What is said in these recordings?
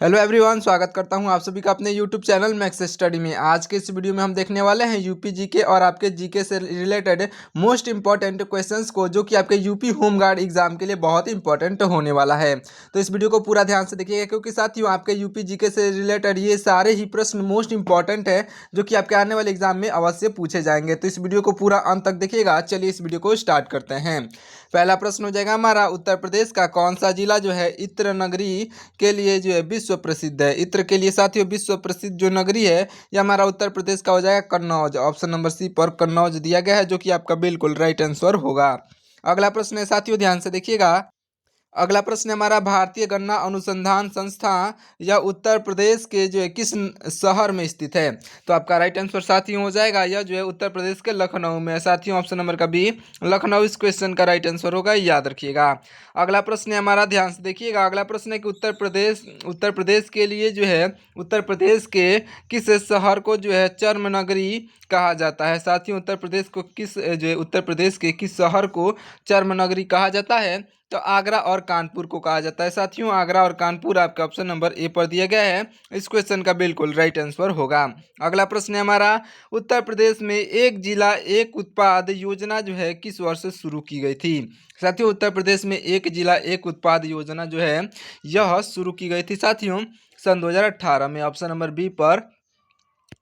Hello everyone, स्वागत करता हूं आप सभी का अपने यूट्यूब चैनल मैक्स स्टडी में। आज के इस वीडियो में हम देखने वाले हैं यूपी जीके और आपके जीके से रिलेटेड मोस्ट इंपॉर्टेंट क्वेश्चंस को, जो कि आपके यूपी होम गार्ड एग्जाम के लिए बहुत इंपॉर्टेंट होने वाला है। तो इस वीडियो को पूरा ध्यान से देखिएगा, क्योंकि साथियों आपके यूपी जीके से रिलेटेड ये सारे ही प्रश्न मोस्ट इंपॉर्टेंट है, जो कि आपके आने वाले एग्जाम में अवश्य पूछे जाएंगे। तो इस वीडियो को पूरा अंत तक देखिएगा। चलिए इस वीडियो को स्टार्ट करते हैं। पहला प्रश्न हो जाएगा हमारा, उत्तर प्रदेश का कौन सा जिला जो है इत्र नगरी के लिए जो है विश्व प्रसिद्ध है। इत्र के लिए साथियों विश्व प्रसिद्ध जो नगरी है यह हमारा उत्तर प्रदेश का हो जाएगा कन्नौज। ऑप्शन नंबर सी पर कन्नौज दिया गया है, जो कि आपका बिल्कुल राइट आंसर होगा। अगला प्रश्न है साथियों, ध्यान से देखिएगा। अगला प्रश्न है हमारा, भारतीय गन्ना अनुसंधान संस्था यह उत्तर प्रदेश के जो है किस शहर में स्थित है। तो आपका राइट आंसर साथियों हो जाएगा यह जो है उत्तर प्रदेश के लखनऊ में है। साथियों ऑप्शन नंबर का बी लखनऊ इस क्वेश्चन का राइट आंसर होगा, याद रखिएगा। अगला प्रश्न है हमारा, ध्यान से देखिएगा। अगला प्रश्न है कि उत्तर प्रदेश के लिए जो है उत्तर प्रदेश के किस शहर को जो है चर्म नगरी कहा जाता है। साथियों उत्तर प्रदेश को किस जो है उत्तर प्रदेश के किस शहर को चर्म नगरी कहा जाता है। तो आगरा और कानपुर को कहा जाता है। साथियों आगरा और कानपुर आपका ऑप्शन नंबर ए पर दिया गया है, इस क्वेश्चन का बिल्कुल राइट आंसर होगा। अगला प्रश्न है हमारा, उत्तर प्रदेश में एक जिला एक उत्पाद योजना जो है किस वर्ष शुरू की गई थी। साथियों उत्तर प्रदेश में एक जिला एक उत्पाद योजना जो है यह शुरू की गई थी साथियों सन 2018 में। ऑप्शन नंबर बी पर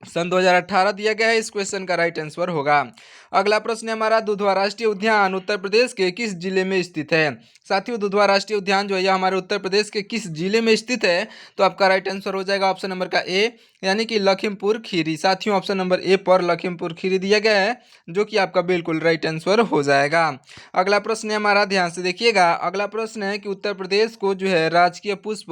सन 2018 दिया गया है, इस क्वेश्चन का राइट आंसर होगा। अगला प्रश्न है हमारा, दुधवा राष्ट्रीय उद्यान उत्तर प्रदेश के किस जिले में स्थित है। साथियों दुधवा राष्ट्रीय उद्यान जो है यह हमारे उत्तर प्रदेश के किस जिले में स्थित है। तो आपका राइट आंसर हो जाएगा ऑप्शन नंबर का ए, यानी कि लखीमपुर खीरी। साथियों ऑप्शन नंबर ए पर लखीमपुर खीरी दिया गया है, जो कि आपका बिल्कुल राइट आंसर हो जाएगा। अगला प्रश्न है हमारा, ध्यान से देखिएगा। अगला प्रश्न है कि उत्तर प्रदेश को जो है राजकीय पुष्प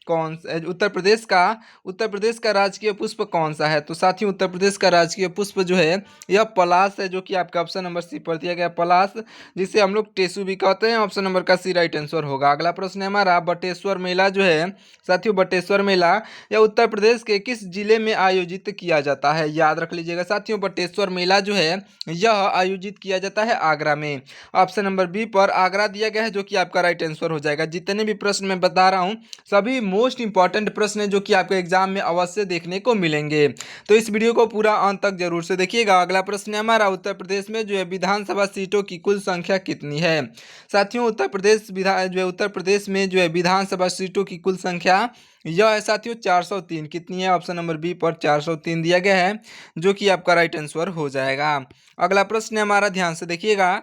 कौन उत्तर प्रदेश का राजकीय पुष्प कौन सा है। तो साथियों उत्तर प्रदेश का राजकीय पुष्प जो है यह पलाश है, जो कि आपका ऑप्शन नंबर सी पर दिया गया पलाश, जिसे हम लोग टेसू भी कहते हैं। ऑप्शन नंबर का सी राइट आंसर होगा। अगला प्रश्न है हमारा, बटेश्वर मेला जो है साथियों बटेश्वर मेला यह उत्तर प्रदेश के किस जिले में आयोजित किया जाता है। याद रख लीजिएगा साथियों बटेश्वर मेला जो है यह आयोजित किया जाता है आगरा में। ऑप्शन नंबर बी पर आगरा दिया गया है, जो कि आपका राइट आंसर हो जाएगा। जितने भी प्रश्न मैं बता रहा हूँ सभी मोस्ट इंपॉर्टेंट प्रश्न है, जो कि आपके एग्जाम में अवश्य देखने को मिलेंगे। तो इस वीडियो को पूरा अंत तक जरूर से देखिएगा। अगला प्रश्न है हमारा, उत्तर प्रदेश में जो है विधानसभा सीटों की कुल संख्या कितनी है। साथियों उत्तर प्रदेश में जो है विधानसभा सीटों की कुल संख्या यह है साथियों 403। कितनी है। ऑप्शन नंबर बी पर 403 दिया गया है, जो कि आपका राइट आंसर हो जाएगा। अगला प्रश्न है हमारा, ध्यान से देखिएगा।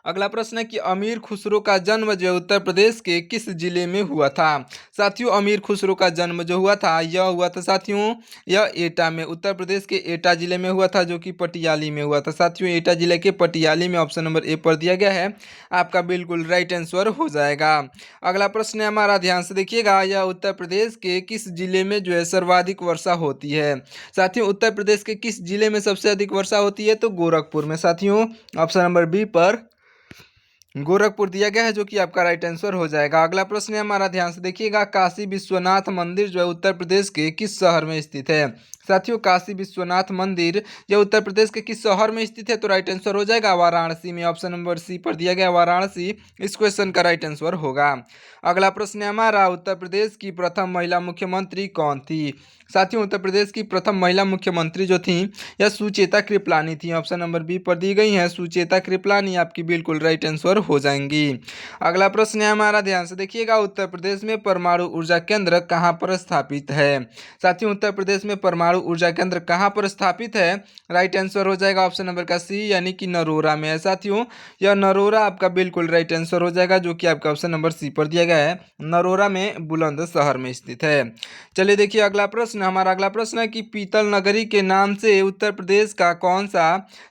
अगला प्रश्न है कि अमीर खुसरो का जन्म जो है उत्तर प्रदेश के किस जिले में हुआ था। साथियों अमीर खुसरो का जन्म जो हुआ था यह हुआ था साथियों यह एटा में, उत्तर प्रदेश के एटा जिले में हुआ था, जो कि पटियाली में हुआ था। साथियों एटा जिले के पटियाली में ऑप्शन नंबर ए पर दिया गया है, आपका बिल्कुल राइट आंसर हो जाएगा। अगला प्रश्न है हमारा, ध्यान से देखिएगा। यह उत्तर प्रदेश के किस जिले में जो है सर्वाधिक वर्षा होती है। साथियों उत्तर प्रदेश के किस जिले में सबसे अधिक वर्षा होती है। तो गोरखपुर में। साथियों ऑप्शन नंबर बी पर गोरखपुर दिया गया है, जो कि आपका राइट आंसर हो जाएगा। अगला प्रश्न है हमारा, ध्यान से देखिएगा। काशी विश्वनाथ मंदिर जो है उत्तर प्रदेश के किस शहर में स्थित है। साथियों काशी विश्वनाथ मंदिर यह उत्तर प्रदेश के किस शहर में स्थित है। तो राइट आंसर हो जाएगा वाराणसी में। ऑप्शन नंबर सी पर दिया गया वाराणसी, इस क्वेश्चन का राइट आंसर होगा। अगला प्रश्न है हमारा, उत्तर प्रदेश की प्रथम महिला मुख्यमंत्री कौन थी। साथियों उत्तर प्रदेश की प्रथम महिला मुख्यमंत्री जो थी यह सुचेता कृपलानी थी। ऑप्शन नंबर बी पर दी गई है सुचेता कृपलानी, आपकी बिल्कुल राइट आंसर हो जाएंगी। अगला प्रश्न है हमारा, ध्यान से देखिएगा। उत्तर प्रदेश में परमाणु ऊर्जा केंद्र कहाँ पर स्थापित है। साथियों उत्तर प्रदेश में परमाणु ऊर्जा केंद्र कहाँ पर स्थापित है। राइट आंसर हो जाएगा ऑप्शन नंबर का सी, यानी कि नरोरा में है। साथियों यह नरोरा आपका बिल्कुल राइट आंसर हो जाएगा, जो कि आपका ऑप्शन नंबर सी पर दिया गया है, नरोरा में बुलंदशहर में स्थित है। चलिए देखिए अगला प्रश्न। हमारा अगला प्रश्न है कि पीतल नगरी के नाम से उत्तर प्रदेश का कौन सा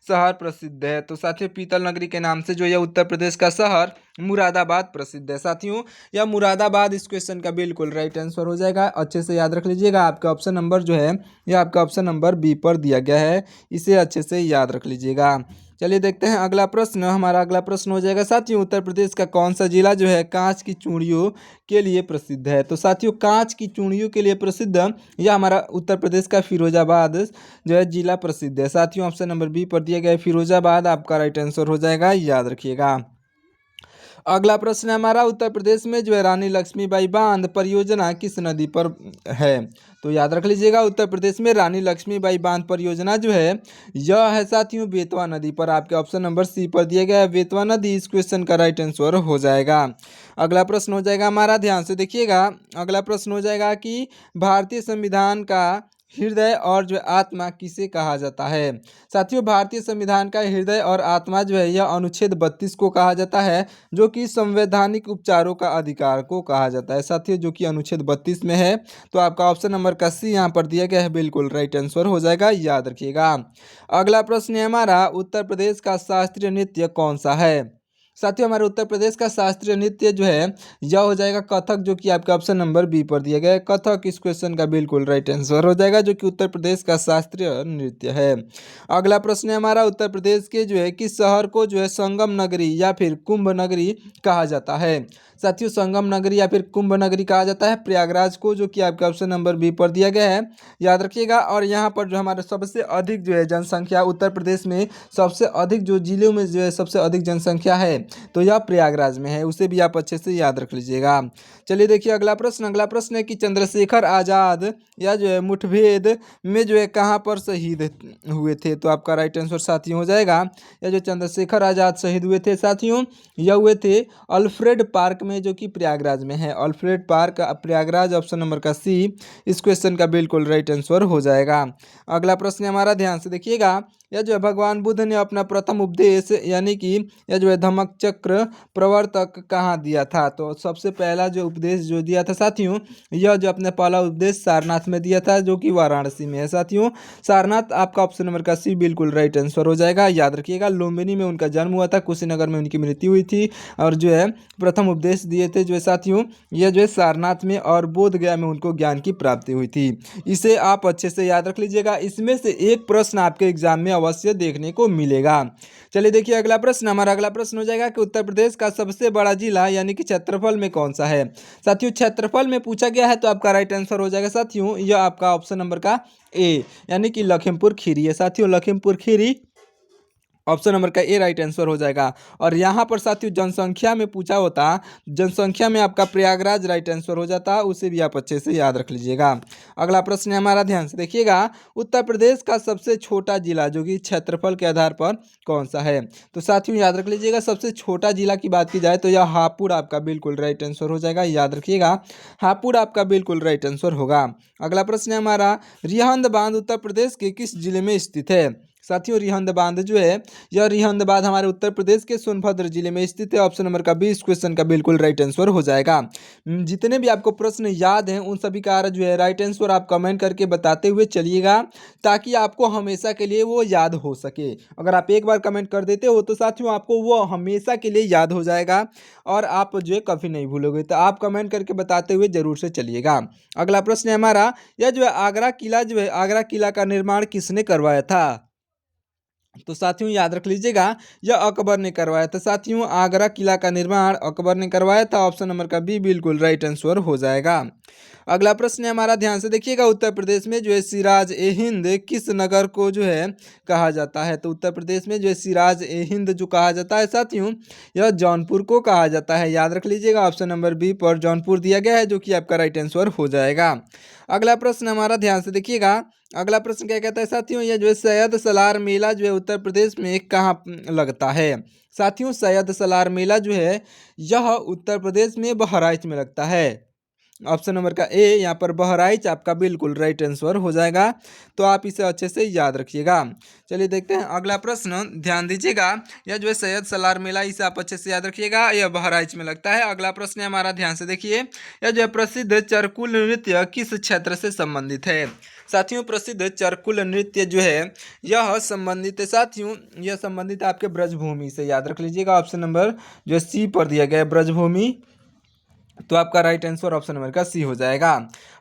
शहर प्रसिद्ध है। तो साथियों पीतल नगरी के नाम से जो है उत्तर प्रदेश का शहर मुरादाबाद प्रसिद्ध है। साथियों यह मुरादाबाद इस क्वेश्चन का बिल्कुल राइट आंसर हो जाएगा। अच्छे से याद रख लीजिएगा। आपका ऑप्शन नंबर जो है यह आपका ऑप्शन नंबर बी पर दिया गया है, इसे अच्छे से याद रख लीजिएगा। चलिए देखते हैं अगला प्रश्न। हमारा अगला प्रश्न हो जाएगा साथियों, उत्तर प्रदेश का कौन सा जिला जो है कांच की चूड़ियों के लिए प्रसिद्ध है। तो साथियों कांच की चूड़ियों के लिए प्रसिद्ध यह हमारा उत्तर प्रदेश का फिरोजाबाद जो है जिला प्रसिद्ध है। साथियों ऑप्शन नंबर बी पर दिया गया है फिरोजाबाद, आपका राइट आंसर हो जाएगा, याद रखिएगा। अगला प्रश्न है हमारा, उत्तर प्रदेश में जो है रानी लक्ष्मीबाई बांध परियोजना किस नदी पर है? तो याद रख लीजिएगा, उत्तर प्रदेश में रानी लक्ष्मीबाई बांध परियोजना जो है यह है साथियों बेतवा नदी पर। आपके ऑप्शन नंबर सी पर दिया गया है बेतवा नदी, इस क्वेश्चन का राइट आंसर हो जाएगा। अगला प्रश्न हो जाएगा हमारा, ध्यान से देखिएगा। अगला प्रश्न हो जाएगा कि भारतीय संविधान का हृदय और जो आत्मा किसे कहा जाता है? साथियों, भारतीय संविधान का हृदय और आत्मा जो है यह अनुच्छेद 32 को कहा जाता है, जो कि संवैधानिक उपचारों का अधिकार को कहा जाता है साथियों, जो कि अनुच्छेद 32 में है। तो आपका ऑप्शन नंबर का सी यहाँ पर दिया गया है, बिल्कुल राइट आंसर हो जाएगा, याद रखिएगा। अगला प्रश्न है हमारा, उत्तर प्रदेश का शास्त्रीय नृत्य कौन सा है? साथियों, हमारे उत्तर प्रदेश का शास्त्रीय नृत्य जो है यह हो जाएगा कथक, जो कि आपका ऑप्शन नंबर बी पर दिया गया है कथक, इस क्वेश्चन का बिल्कुल राइट आंसर हो जाएगा, जो कि उत्तर प्रदेश का शास्त्रीय नृत्य है। अगला प्रश्न है हमारा, उत्तर प्रदेश के जो है किस शहर को जो है संगम नगरी या फिर कुंभ नगरी कहा जाता है? साथियों, संगम नगरी या फिर कुंभ नगरी कहा जाता है प्रयागराज को, जो कि आपका ऑप्शन नंबर बी पर दिया गया है, याद रखिएगा। और यहाँ पर जो हमारे सबसे अधिक जो है जनसंख्या उत्तर प्रदेश में सबसे अधिक जो जिलों में जो है सबसे अधिक जनसंख्या है तो यह प्रयागराज में है, उसे भी आप अच्छे से याद रख लीजिएगा। चलिए देखिए अगला प्रश्न। अगला प्रश्न है कि चंद्रशेखर आज़ाद या जो है मुठभेड़ में जो है कहाँ पर शहीद हुए थे? तो आपका राइट आंसर साथियों हो जाएगा, या जो चंद्रशेखर आज़ाद शहीद हुए थे साथियों यह हुए थे अल्फ्रेड पार्क में, जो कि प्रयागराज में है। Alfred park Prayagraj, option number का सी, इस क्वेश्चन का बिल्कुल राइट आंसर हो जाएगा। अगला प्रश्न है हमारा, ध्यान से देखिएगा। यह जो है भगवान बुद्ध ने अपना प्रथम उपदेश यानी कि यह जो है धम्मचक्र चक्र प्रवर्तक कहाँ दिया था? तो सबसे पहला जो उपदेश जो दिया था साथियों, यह जो अपने पहला उपदेश सारनाथ में दिया था, जो कि वाराणसी में है साथियों। सारनाथ आपका ऑप्शन नंबर का सी बिल्कुल राइट आंसर हो जाएगा, याद रखिएगा। लुम्बिनी में उनका जन्म हुआ था, कुशीनगर में उनकी मृत्यु हुई थी, और जो है प्रथम उपदेश दिए थे जो है साथियों यह जो है सारनाथ में और बोध गया में उनको ज्ञान की प्राप्ति हुई थी। इसे आप अच्छे से याद रख लीजिएगा, इसमें से एक प्रश्न आपके एग्जाम में अवश्य देखने को मिलेगा। चलिए देखिए अगला प्रश्न। हमारा अगला प्रश्न हो जाएगा कि उत्तर प्रदेश का सबसे बड़ा जिला यानी कि क्षेत्रफल में कौन सा है? साथियों, क्षेत्रफल में पूछा गया है तो आपका राइट आंसर हो जाएगा साथियों, यह आपका ऑप्शन नंबर का ए यानी कि लखीमपुर खीरी है साथियों। लखीमपुर खीरी ऑप्शन नंबर का ए राइट आंसर हो जाएगा। और यहाँ पर साथियों जनसंख्या में पूछा होता, जनसंख्या में आपका प्रयागराज राइट आंसर हो जाता, उसे भी आप अच्छे से याद रख लीजिएगा। अगला प्रश्न है हमारा, ध्यान से देखिएगा। उत्तर प्रदेश का सबसे छोटा जिला जो कि क्षेत्रफल के आधार पर कौन सा है? तो साथियों याद रख लीजिएगा, सबसे छोटा जिला की बात की जाए तो यह हापुड़ आपका बिल्कुल राइट आंसर हो जाएगा, याद रखिएगा। हापुड़ आपका बिल्कुल राइट आंसर होगा। अगला प्रश्न है हमारा, रिहंद बांध उत्तर प्रदेश के किस जिले में स्थित है? साथियों, रिहंद बांध जो है यह रिहंद बांध हमारे उत्तर प्रदेश के सोनभद्र जिले में स्थित है। ऑप्शन नंबर का 20 क्वेश्चन का बिल्कुल राइट आंसर हो जाएगा। जितने भी आपको प्रश्न याद हैं उन सभी का जो है राइट आंसर आप कमेंट करके बताते हुए चलिएगा, ताकि आपको हमेशा के लिए वो याद हो सके। अगर आप एक बार कमेंट कर देते हो तो साथियों आपको वो हमेशा के लिए याद हो जाएगा और आप जो है कभी नहीं भूलोगे। तो आप कमेंट करके बताते हुए जरूर से चलिएगा। अगला प्रश्न है हमारा, यह जो है आगरा किला जो है आगरा किला का निर्माण किसने करवाया था? तो साथियों याद रख लीजिएगा, यह अकबर ने करवाया था साथियों। आगरा किला का निर्माण अकबर ने करवाया था, ऑप्शन नंबर का बी बिल्कुल राइट आंसर हो जाएगा। अगला प्रश्न है हमारा, ध्यान से देखिएगा। उत्तर प्रदेश में जो है सिराज ए हिंद किस नगर को जो है कहा जाता है? तो उत्तर प्रदेश में जो है सिराज ए हिंद जो कहा जाता है साथियों यह जौनपुर को कहा जाता है, याद रख लीजिएगा। ऑप्शन नंबर बी पर जौनपुर दिया गया है, जो कि आपका राइट आंसर हो जाएगा। अगला प्रश्न हमारा, ध्यान से देखिएगा। अगला प्रश्न क्या कहता है साथियों, यह जो है सैयद सलार मेला जो है उत्तर प्रदेश में कहाँ लगता है? साथियों, सैयद सलार मेला जो है यह उत्तर प्रदेश में बहराइच में लगता है। ऑप्शन नंबर का ए यहाँ पर बहराइच आपका बिल्कुल राइट आंसर हो जाएगा, तो आप इसे अच्छे से याद रखिएगा। चलिए देखते हैं अगला प्रश्न, ध्यान दीजिएगा। यह जो है सैयद सलार मेला, इसे आप अच्छे से याद रखिएगा, यह बहराइच में लगता है। अगला प्रश्न है हमारा, ध्यान से देखिए। यह जो है प्रसिद्ध चरकुल नृत्य किस क्षेत्र से संबंधित है? साथियों, प्रसिद्ध चरकुल नृत्य जो है यह संबंधित है साथियों, यह संबंधित है आपके ब्रजभूमि से, याद रख लीजिएगा। ऑप्शन नंबर जो सी पर दिया गया है ब्रजभूमि, तो आपका राइट आंसर ऑप्शन नंबर का सी हो जाएगा।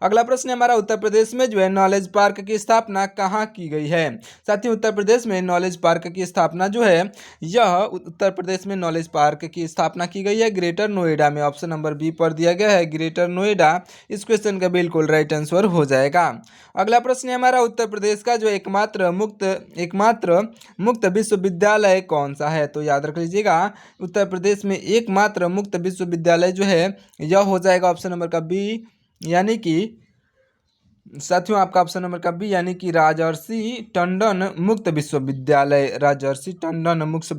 अगला प्रश्न है हमारा, उत्तर प्रदेश में जो है नॉलेज पार्क की स्थापना कहाँ की गई है। साथियों उत्तर प्रदेश में नॉलेज पार्क की स्थापना जो है, यह उत्तर प्रदेश में नॉलेज पार्क की स्थापना की गई है ग्रेटर नोएडा में। ऑप्शन नंबर बी पर दिया गया है ग्रेटर नोएडा। इस क्वेश्चन का बिल्कुल राइट आंसर हो जाएगा। अगला प्रश्न है हमारा, उत्तर प्रदेश का जो एकमात्र मुक्त विश्वविद्यालय कौन सा है। तो याद रख लीजिएगा, उत्तर प्रदेश में एकमात्र मुक्त विश्वविद्यालय जो है यह हो जाएगा ऑप्शन नंबर का बी, यानी कि साथियों आपका ऑप्शन नंबर का बी, यानी कि राजर्षि टंडन मुक्त विश्वविद्यालय। राजर्षि टंडन मुक्त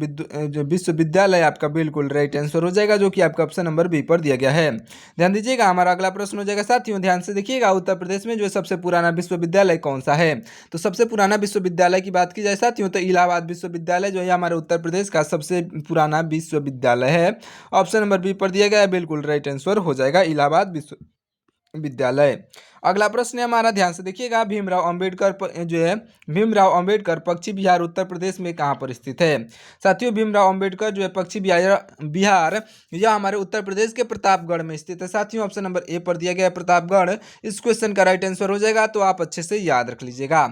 जो विश्वविद्यालय आपका बिल्कुल राइट आंसर हो जाएगा, जो कि आपका ऑप्शन नंबर बी पर दिया गया है। ध्यान दीजिएगा, हमारा अगला प्रश्न हो जाएगा साथियों, ध्यान से देखिएगा, उत्तर प्रदेश में जो सबसे पुराना विश्वविद्यालय कौन सा है। तो सबसे पुराना विश्वविद्यालय की बात की जाए साथियों, तो इलाहाबाद विश्वविद्यालय जो है हमारे उत्तर प्रदेश का सबसे पुराना विश्वविद्यालय है। ऑप्शन नंबर बी पर दिया गया है, बिल्कुल राइट आंसर हो जाएगा इलाहाबाद विश्वविद्यालय। अगला प्रश्न है हमारा, ध्यान से देखिएगा, भीमराव अंबेडकर पश्चिम बिहार उत्तर प्रदेश में कहाँ पर स्थित है। साथियों भीमराव अंबेडकर जो है पश्चिम बिहार यह हमारे उत्तर प्रदेश के प्रतापगढ़ में स्थित है। साथियों ऑप्शन नंबर ए पर दिया गया है प्रतापगढ़। इस क्वेश्चन का राइट आंसर हो जाएगा, तो आप अच्छे से याद रख लीजिएगा।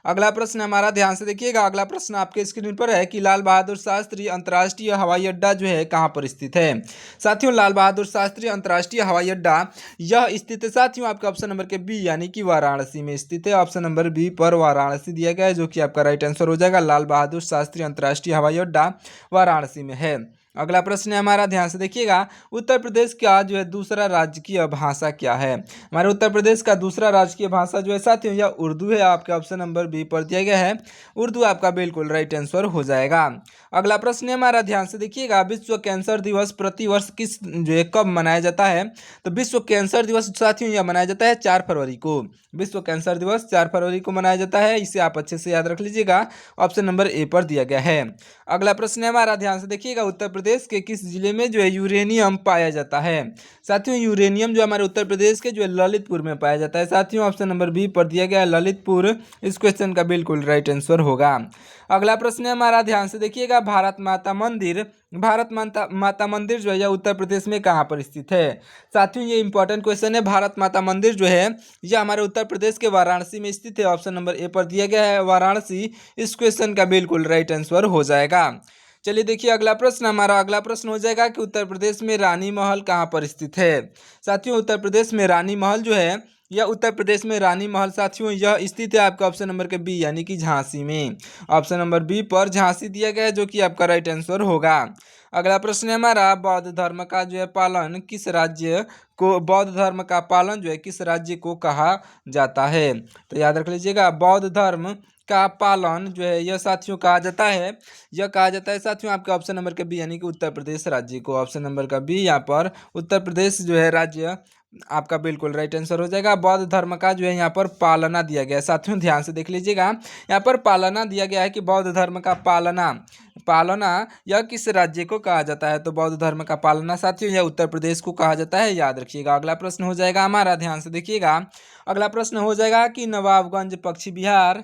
अगला प्रश्न हमारा, ध्यान से देखिएगा, अगला प्रश्न आपके स्क्रीन पर है कि लाल बहादुर शास्त्री अंतर्राष्ट्रीय हवाई अड्डा जो है कहाँ पर स्थित है। साथियों लाल बहादुर शास्त्री अंतर्राष्ट्रीय हवाई अड्डा यह स्थित है साथियों आपका ऑप्शन नंबर के बी, यानी कि वाराणसी में स्थित है। ऑप्शन नंबर बी पर वाराणसी दिया गया है, जो कि आपका राइट आंसर हो जाएगा। लाल बहादुर शास्त्री अंतर्राष्ट्रीय हवाई अड्डा वाराणसी में है। अगला प्रश्न है हमारा, ध्यान से देखिएगा, उत्तर प्रदेश का जो है दूसरा राजकीय भाषा क्या है। हमारे उत्तर प्रदेश का दूसरा राजकीय भाषा जो है साथियों यह उर्दू है। आपका ऑप्शन नंबर बी पर दिया गया है उर्दू, आपका बिल्कुल राइट आंसर हो जाएगा। अगला प्रश्न है हमारा, ध्यान से देखिएगा, विश्व कैंसर दिवस प्रतिवर्ष किस जो है कब मनाया जाता है। तो विश्व कैंसर दिवस साथियों यह मनाया जाता है 4 फरवरी को। विश्व कैंसर दिवस 4 फरवरी को मनाया जाता है, इसे आप अच्छे से याद रख लीजिएगा। ऑप्शन नंबर ए पर दिया गया है। अगला प्रश्न है हमारा, ध्यान से देखिएगा, उत्तर प्रदेश के किस जिले में जो है यूरेनियम पाया जाता है। साथियों यूरेनियम जो हमारे उत्तर प्रदेश के जो है ललितपुर में पाया जाता है। साथियों ऑप्शन नंबर बी पर दिया गया है ललितपुर। इस क्वेश्चन का बिल्कुल राइट आंसर होगा। अगला प्रश्न है हमारा, ध्यान से देखिएगा, भारत माता मंदिर जो है यह उत्तर प्रदेश में कहाँ पर स्थित है। साथियों ये इंपॉर्टेंट क्वेश्चन है। भारत माता मंदिर जो है यह हमारे उत्तर प्रदेश के वाराणसी में स्थित है। ऑप्शन नंबर ए पर दिया गया है वाराणसी। इस क्वेश्चन का बिल्कुल राइट आंसर हो जाएगा। चलिए देखिए अगला प्रश्न, हमारा अगला प्रश्न हो जाएगा कि उत्तर प्रदेश में रानी महल कहाँ पर स्थित है। साथियों उत्तर प्रदेश में रानी महल जो है यह उत्तर प्रदेश में रानी महल साथियों यह स्थित है आपका ऑप्शन नंबर के बी, यानी कि झांसी में। ऑप्शन नंबर बी पर झांसी दिया गया है, जो कि आपका राइट आंसर होगा। अगला प्रश्न है हमारा, बौद्ध धर्म का जो है पालन किस राज्य को बौद्ध धर्म का पालन जो है किस राज्य को कहा जाता है। तो याद रख लीजिएगा, बौद्ध धर्म का पालन जो है यह साथियों कहा जाता है, यह कहा जाता है साथियों आपके ऑप्शन नंबर के बी, यानी कि उत्तर प्रदेश राज्य को। ऑप्शन नंबर का बी यहाँ पर उत्तर प्रदेश जो है राज्य आपका बिल्कुल राइट आंसर हो जाएगा। बौद्ध धर्म का जो है यहाँ पर पालना दिया गया है। साथियों ध्यान से देख लीजिएगा, यहाँ पर पालना दिया गया है कि बौद्ध धर्म का पालना यह किस राज्य को कहा जाता है। तो बौद्ध धर्म का पालना साथियों यह उत्तर प्रदेश को कहा जाता है, याद रखिएगा। अगला प्रश्न हो जाएगा हमारा, ध्यान से देखिएगा, अगला प्रश्न हो जाएगा कि नवाबगंज पश्चिम बिहार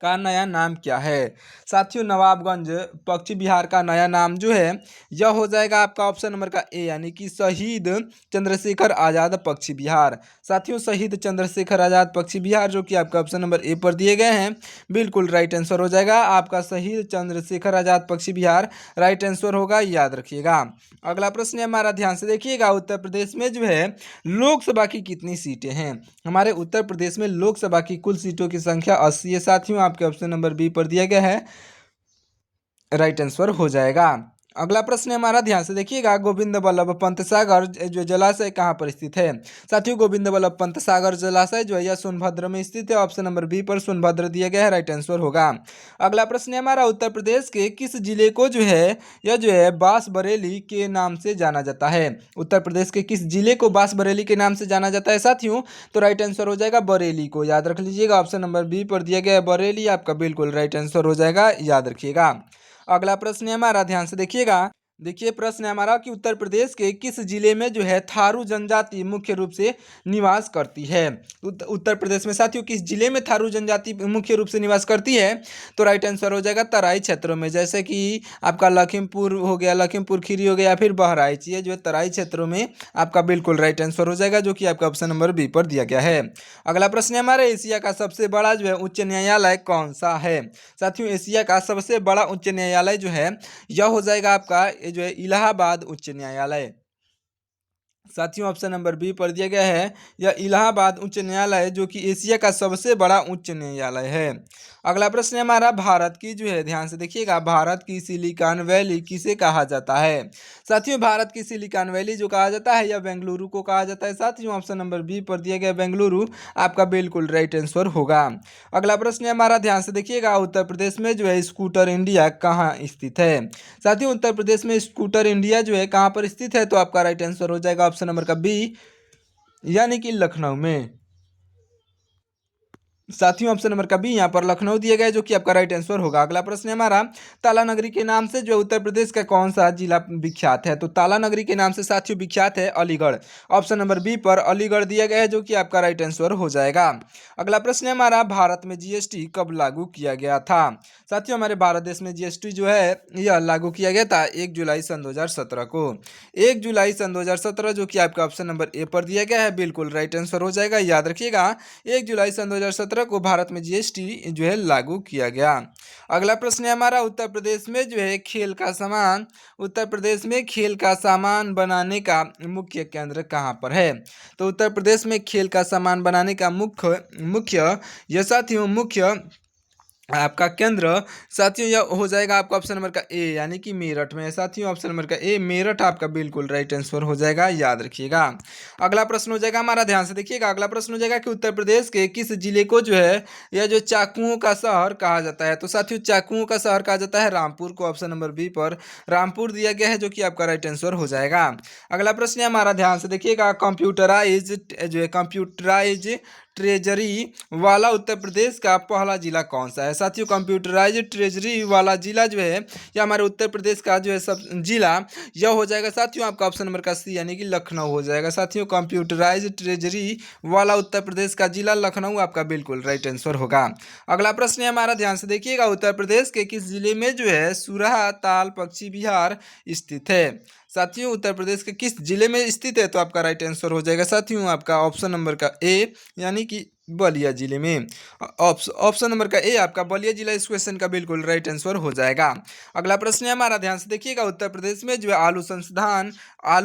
का नया नाम क्या है। साथियों नवाबगंज पश्चिम बिहार का नया नाम जो है यह हो जाएगा आपका ऑप्शन नंबर का ए, यानी कि शहीद चंद्रशेखर आज़ाद पश्चिम बिहार। साथियों शहीद चंद्रशेखर आज़ाद पश्चिम बिहार, जो कि आपका ऑप्शन नंबर ए पर दिए गए हैं, बिल्कुल राइट आंसर हो जाएगा आपका शहीद चंद्रशेखर आज़ाद पश्चिम बिहार राइट आंसर होगा, याद रखिएगा। अगला प्रश्न है हमारा, ध्यान से देखिएगा, उत्तर प्रदेश में जो है लोकसभा की कितनी सीटें हैं। हमारे उत्तर प्रदेश में लोकसभा की कुल सीटों की संख्या 80 है। साथियों आपके ऑप्शन नंबर बी पर दिया गया है, राइट आंसर हो जाएगा। अगला प्रश्न है हमारा, ध्यान से देखिएगा, गोविंद बल्लभ पंत सागर जो जलाशय कहाँ पर स्थित है। साथियों गोविंद बल्लभ पंत सागर जलाशय जो है यह सोनभद्र में स्थित है। ऑप्शन नंबर बी पर सोनभद्र दिया गया है, राइट आंसर होगा। अगला प्रश्न है हमारा, उत्तर प्रदेश के किस जिले को जो है यह जो है बांसबरेली के नाम से जाना जाता है। उत्तर प्रदेश के किस जिले को बांसबरेली के नाम से जाना जाता है साथियों। तो राइट आंसर हो जाएगा बरेली को, याद रख लीजिएगा। ऑप्शन नंबर बी पर दिया गया है बरेली, आपका बिल्कुल राइट आंसर हो जाएगा, याद रखिएगा। अगला प्रश्न है हमारा, ध्यान से देखिएगा, देखिए प्रश्न है हमारा कि उत्तर प्रदेश के किस जिले में जो है थारू जनजाति मुख्य रूप से निवास करती है। उत्तर प्रदेश में साथियों किस जिले में थारू जनजाति मुख्य रूप से निवास करती है, तो राइट आंसर हो जाएगा तराई क्षेत्रों में, जैसे कि आपका लखीमपुर हो गया, लखीमपुर खीरी हो गया, या फिर बहराइच, ये जो है तराई क्षेत्रों में आपका बिल्कुल राइट आंसर हो जाएगा, जो कि आपका ऑप्शन नंबर बी पर दिया गया है। अगला प्रश्न है हमारे एशिया का सबसे बड़ा जो है उच्च न्यायालय कौन सा है। साथियों एशिया का सबसे बड़ा उच्च न्यायालय जो है यह हो जाएगा आपका ये जो है इलाहाबाद उच्च न्यायालय। साथियों ऑप्शन नंबर बी पर दिया गया है यह इलाहाबाद उच्च न्यायालय, जो कि एशिया का सबसे बड़ा उच्च न्यायालय है। अगला प्रश्न है हमारा भारत की जो है, ध्यान से देखिएगा, भारत की सिलिकॉन वैली किसे कहा जाता है। साथियों भारत की सिलिकॉन वैली जो कहा जाता है यह बेंगलुरु को कहा जाता है। साथियों ऑप्शन नंबर बी पर दिया गया बेंगलुरु आपका बिल्कुल राइट आंसर होगा। अगला प्रश्न है हमारा, ध्यान से देखिएगा, उत्तर प्रदेश में जो है स्कूटर इंडिया कहाँ स्थित है। साथियों उत्तर प्रदेश में स्कूटर इंडिया जो है कहाँ पर स्थित है, तो आपका राइट आंसर हो जाएगा ऑप्शन नंबर का बी, यानी कि लखनऊ में। साथियों ऑप्शन नंबर का बी यहाँ पर लखनऊ दिया गया है, जो कि आपका राइट आंसर होगा। अगला प्रश्न है हमारा, ताला नगरी के नाम से जो उत्तर प्रदेश का कौन सा जिला विख्यात है, तो ताला नगरी के नाम से साथियों विख्यात है अलीगढ़। ऑप्शन नंबर बी पर अलीगढ़ दिया गया है, जो कि आपका राइट आंसर हो जाएगा। अगला प्रश्न है हमारा, भारत में जीएसटी कब लागू किया गया था। साथियों हमारे भारत देश में जीएसटी जो है यह लागू किया गया था 1 जुलाई सन 2017 को। 1 जुलाई सन 2017, जो कि आपका ऑप्शन नंबर ए पर दिया गया है, बिल्कुल राइट आंसर हो जाएगा, याद रखिएगा 1 जुलाई सन 2017 को भारत में जीएसटी जो है लागू किया गया। अगला प्रश्न है हमारा, उत्तर प्रदेश में जो है खेल का सामान, उत्तर प्रदेश में खेल का सामान बनाने का मुख्य केंद्र कहाँ पर है। तो उत्तर प्रदेश में खेल का सामान बनाने का मुख्य यह साथियों मुख्य आपका केंद्र साथियों यह हो जाएगा आपका ऑप्शन नंबर का ए, यानी कि मेरठ में। साथियों ऑप्शन नंबर का ए मेरठ आपका बिल्कुल राइट आंसर हो जाएगा, याद रखिएगा। अगला प्रश्न हो जाएगा हमारा, ध्यान से देखिएगा, अगला प्रश्न हो जाएगा कि उत्तर प्रदेश के किस जिले को जो है यह जो चाकुओं का शहर कहा जाता है। तो साथियों चाकुओं का शहर कहा जाता है रामपुर को। ऑप्शन नंबर बी पर रामपुर दिया गया है, जो कि आपका राइट आंसर हो जाएगा। अगला प्रश्न है हमारा, ध्यान से देखिएगा, कंप्यूटराइज जो है कंप्यूटराइज ट्रेजरी वाला उत्तर प्रदेश का पहला जिला कौन सा है। साथियों कंप्यूटराइज ट्रेजरी वाला जिला जो है यह हमारे उत्तर प्रदेश का जो है सब जिला यह हो जाएगा साथियों आपका ऑप्शन नंबर का सी, यानी कि लखनऊ हो जाएगा। साथियों कंप्यूटराइज ट्रेजरी वाला उत्तर प्रदेश का जिला लखनऊ आपका बिल्कुल राइट आंसर होगा। अगला प्रश्न है हमारा, ध्यान से देखिएगा, उत्तर प्रदेश के किस जिले में जो है सुरहा ताल पक्षी विहार स्थित है। साथियों उत्तर प्रदेश के किस जिले में स्थित है, तो आपका राइट आंसर हो जाएगा साथियों आपका ऑप्शन नंबर का ए, यानी कि बलिया जिले में। ऑप्शन नंबर का ए आपका बलिया जिला इस क्वेश्चन का बिल्कुल राइट आंसर हो जाएगा। अगला प्रश्न है हमारा, ध्यान से देखिएगा, उत्तर प्रदेश में जो है आलू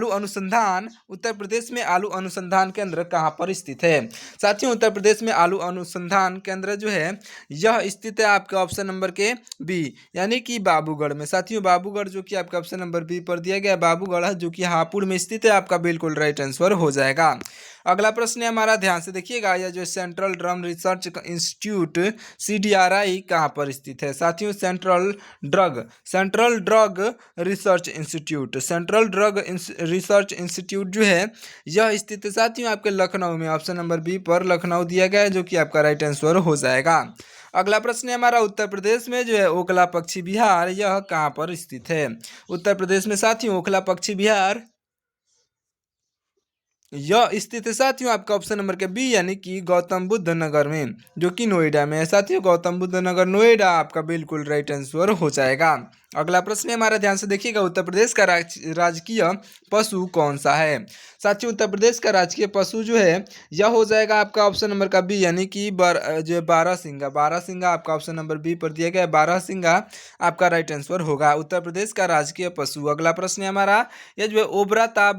अनुसंधान उत्तर प्रदेश में आलू अनुसंधान केंद्र कहाँ पर स्थित है। साथियों उत्तर प्रदेश में आलू अनुसंधान केंद्र जो है यह स्थित है आपके ऑप्शन नंबर के बी, यानी कि बाबूगढ़ में। साथियों बाबूगढ़ जो कि आपका ऑप्शन नंबर बी पर दिया गया बाबूगढ़, जो कि हापुड़ में स्थित है, आपका बिल्कुल राइट आंसर हो जाएगा। अगला प्रश्न है हमारा, ध्यान से देखिएगा, यह जो central drug research institute CDRI कहाँ पर स्थित है। साथियों सेंट्रल ड्रग रिसर्च इंस्टीट्यूट जो है यह स्थित है साथियों आपके लखनऊ में। ऑप्शन नंबर बी पर लखनऊ दिया गया है, जो कि आपका राइट आंसर हो जाएगा। अगला प्रश्न है हमारा, उत्तर प्रदेश में जो है ओखला पक्षी विहार यह कहाँ पर स्थित है। उत्तर प्रदेश में साथियों ओखला पक्षी विहार यह स्थित है साथियों आपका ऑप्शन नंबर के बी, यानी कि गौतम बुद्ध नगर में, जो कि नोएडा में है। साथियों गौतम बुद्ध नगर नोएडा आपका बिल्कुल राइट आंसर हो जाएगा। अगला प्रश्न है हमारा, ध्यान से देखिएगा, उत्तर प्रदेश का राजकीय पशु कौन सा है। साथियों उत्तर प्रदेश का राजकीय पशु जो है यह हो जाएगा आपका ऑप्शन नंबर का बी, यानी कि जो बारहसिंगा आपका ऑप्शन नंबर बी पर दिया गया है, बारहसिंगा आपका राइट आंसर होगा उत्तर प्रदेश का राजकीय पशु। अगला प्रश्न है हमारा, यह जो है ओबरा ताप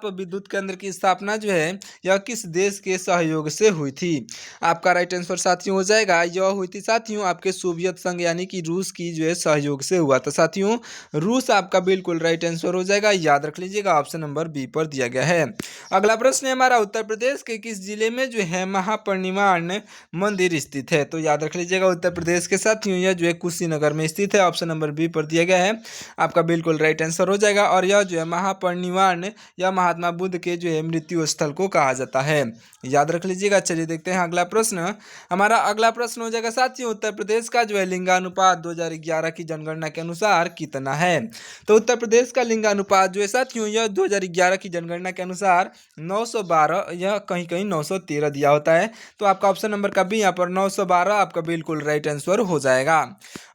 विद्युत केंद्र की स्थापना जो है यह किस देश के सहयोग से हुई थी। आपका राइट आंसर साथियों हो जाएगा, यह हुई थी साथियों आपके सोवियत संघ यानी कि रूस की जो है सहयोग से हुआ था। साथियों रूस आपका बिल्कुल राइट आंसर हो जाएगा, याद रख लीजिएगा ऑप्शन ऑप्शन नंबर बी पर दिया गया है। अगला प्रश्न है हमारा, उत्तर प्रदेश के किस जिले में जो है महापरिनिर्वाण मंदिर स्थित है? तो याद रख लीजिएगा, उत्तर प्रदेश के साथियों यह जो है कुशीनगर में स्थित है, ऑप्शन नंबर बी पर दिया गया है, आपका बिल्कुल राइट आंसर हो जाएगा। और यह जो है महापरिनिर्वाण या महात्मा बुद्ध के जो है मृत्यु स्थल को कहा जाता है, याद रख लीजिएगा। चलिए देखते हैं अगला प्रश्न। हमारा अगला प्रश्न हो जाएगा साथियों, उत्तर प्रदेश का जो है लिंगानुपात 2011 की जनगणना के अनुसार कितना है? तो उत्तर प्रदेश का लिंगानुपात जो है साथियों यह 2011 की जनगणना के अनुसार 912 या कहीं कहीं 913 दिया होता है। तो आपका ऑप्शन नंबर का बी यहाँ पर 912 आपका बिल्कुल राइट आंसर हो जाएगा।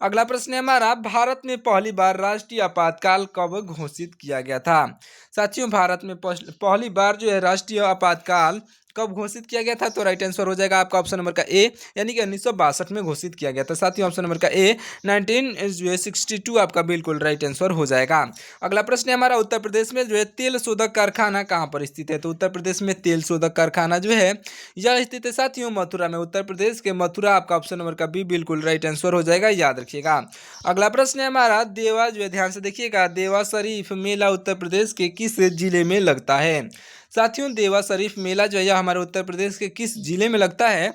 अगला प्रश्न है हमारा, भारत में पहली बार राष्ट्रीय आपातकाल कब घोषित किया गया था? साथियों भारत में पहली बार जो है राष्ट्रीय आपातकाल कब घोषित किया गया था? तो राइट आंसर हो जाएगा आपका ऑप्शन नंबर का ए, यानी कि 1962 में घोषित किया गया था। साथियों ऑप्शन नंबर का ए 1962 आपका बिल्कुल राइट आंसर हो जाएगा। अगला प्रश्न है हमारा, उत्तर प्रदेश में जो है तेल शोधक कारखाना कहाँ पर स्थित है? तो उत्तर प्रदेश में तेल शोधक कारखाना जो है यह स्थित है साथियों मथुरा में, उत्तर प्रदेश के मथुरा, आपका ऑप्शन नंबर का बी बिल्कुल राइट आंसर हो जाएगा, याद रखिएगा। अगला प्रश्न है हमारा, देवा जो है ध्यान से देखिएगा, देवा शरीफ मेला उत्तर प्रदेश के किस जिले में लगता है? साथियों देवा शरीफ मेला जो है यह हमारे उत्तर प्रदेश के किस जिले में लगता है?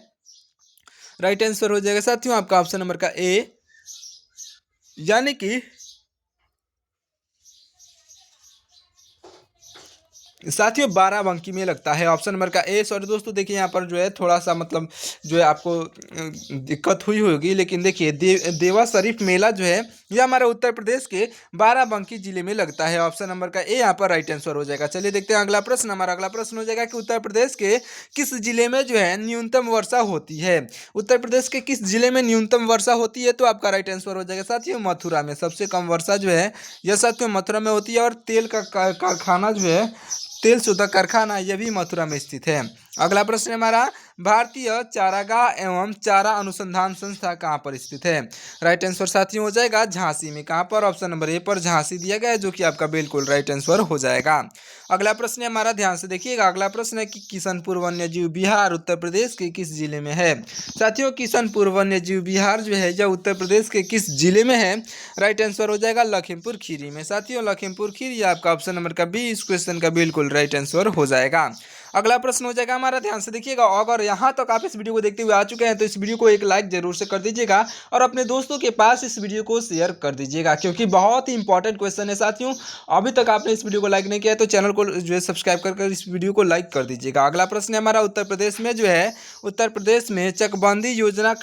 राइट आंसर हो जाएगा साथियों आपका ऑप्शन नंबर का ए, यानी कि साथियों बाराबंकी में लगता है, ऑप्शन नंबर का ए। सॉरी दोस्तों, देखिए यहाँ पर जो है थोड़ा सा मतलब जो है आपको दिक्कत हुई होगी, लेकिन देखिए देवा शरीफ मेला जो है यह हमारे उत्तर प्रदेश के बाराबंकी जिले में लगता है, ऑप्शन नंबर का ए यहाँ पर राइट आंसर हो जाएगा। चलिए देखते हैं अगला प्रश्न। हमारा अगला प्रश्न हो जाएगा कि उत्तर प्रदेश के किस जिले में जो है न्यूनतम वर्षा होती है? उत्तर प्रदेश के किस जिले में न्यूनतम वर्षा होती है? तो आपका राइट आंसर हो जाएगा साथियों मथुरा में, सबसे कम वर्षा जो है यह साथियों मथुरा में होती है। और तेल का कारखाना जो है तेल शोधक कारखाना यह भी मथुरा में स्थित है। अगला प्रश्न हमारा, भारतीय चारागाह एवं चारा अनुसंधान संस्था कहाँ पर स्थित है? राइट आंसर साथियों हो जाएगा झांसी में, कहाँ पर? ऑप्शन नंबर ए पर झांसी दिया गया है, जो कि आपका बिल्कुल राइट आंसर हो जाएगा। अगला प्रश्न हमारा ध्यान से देखिएगा, अगला प्रश्न है कि किशनपुर वन्यजीव विहार उत्तर प्रदेश के किस जिले में है? साथियों किशनपुर वन्यजीव विहार जो है यह उत्तर प्रदेश के किस जिले में है? राइट आंसर हो जाएगा लखीमपुर खीरी में। साथियों लखीमपुर खीरी आपका ऑप्शन नंबर का बी इस क्वेश्चन का बिल्कुल राइट आंसर हो जाएगा। अगला प्रश्न हो जाएगा हमारा, ध्यान से देखिएगा, अगर यहाँ तक आप इस वीडियो को देखते हुए आ चुके हैं तो इस वीडियो को एक लाइक जरूर से कर दीजिएगा और अपने दोस्तों के पास इस वीडियो को शेयर कर दीजिएगा, क्योंकि बहुत ही इंपॉर्टेंट क्वेश्चन है साथियों। अभी तक आपने इस वीडियो को लाइक नहीं किया है तो चैनल को जो है सब्सक्राइब कर इस वीडियो को लाइक कर दीजिएगा। अगला प्रश्न है हमारा, उत्तर प्रदेश में जो है उत्तर प्रदेश में चकबंदी योजना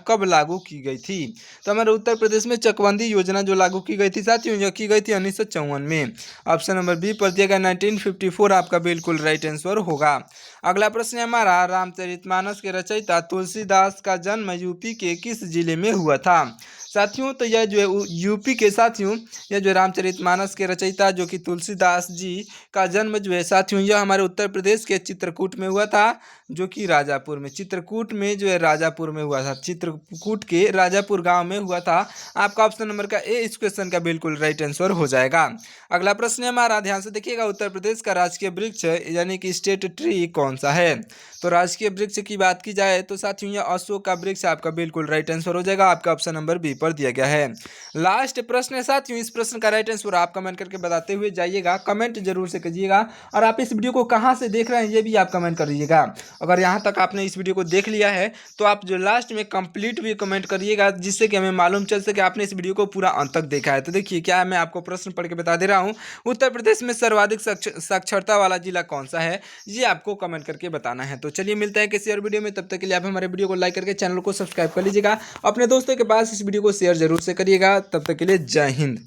कब लागू की गई थी? तो हमारे उत्तर प्रदेश में चकबंदी योजना जो लागू की गई थी साथियों यह की गई थी 1954 में, ऑप्शन नंबर बी पर दिया गया 1954 आपका बिल्कुल राइट आंसर होगा। अगला प्रश्न है हमारा, रामचरितमानस के रचयिता तुलसीदास का जन्म यूपी के किस जिले में हुआ था? साथियों तो यह जो है यूपी के साथियों यह जो रामचरितमानस के रचयिता जो कि तुलसीदास जी का जन्म जो है साथियों यह हमारे उत्तर प्रदेश के चित्रकूट में हुआ था, जो कि राजापुर में, चित्रकूट में जो है राजापुर में हुआ था, चित्रकूट के राजापुर गांव में हुआ था। आपका ऑप्शन नंबर का ए इस क्वेश्चन का बिल्कुल राइट आंसर हो जाएगा। अगला प्रश्न है हमारा, ध्यान से देखिएगा, उत्तर प्रदेश का राजकीय वृक्ष यानी कि स्टेट ट्री कौन सा है? तो राजकीय वृक्ष की बात की जाए तो साथियों यह अशोक का वृक्ष आपका बिल्कुल राइट आंसर हो जाएगा, आपका ऑप्शन नंबर बी पर दिया गया है। लास्ट प्रश्न है साथियों, इस प्रश्न का राइट आंसर आप कमेंट करके बताते हुए जाइएगा, कमेंट जरूर से कीजिएगा और आप इस वीडियो को कहां से देख रहे हैं ये भी आप कमेंट कर दीजिएगा। अगर यहां तक आपने इस वीडियो को देख लिया है तो आप जो लास्ट में कंप्लीट भी कमेंट करिएगा, जिससे कि हमें मालूम चल सके आपने इस वीडियो को पूरा अंत तक देखा है। तो देखिए क्या मैं आपको प्रश्न पढ़ के बता दे रहा हूँ, उत्तर प्रदेश में सर्वाधिक साक्षरता वाला जिला कौन सा है, ये आपको कमेंट करके बताना है। तो चलिए मिलते हैं किसी और वीडियो में, तब तक के लिए आप हमारे वीडियो को लाइक करके चैनल को सब्सक्राइब कर लीजिएगा, अपने दोस्तों के पास इस वीडियो को शेयर जरूर से करिएगा। तब तक के लिए जय हिंद।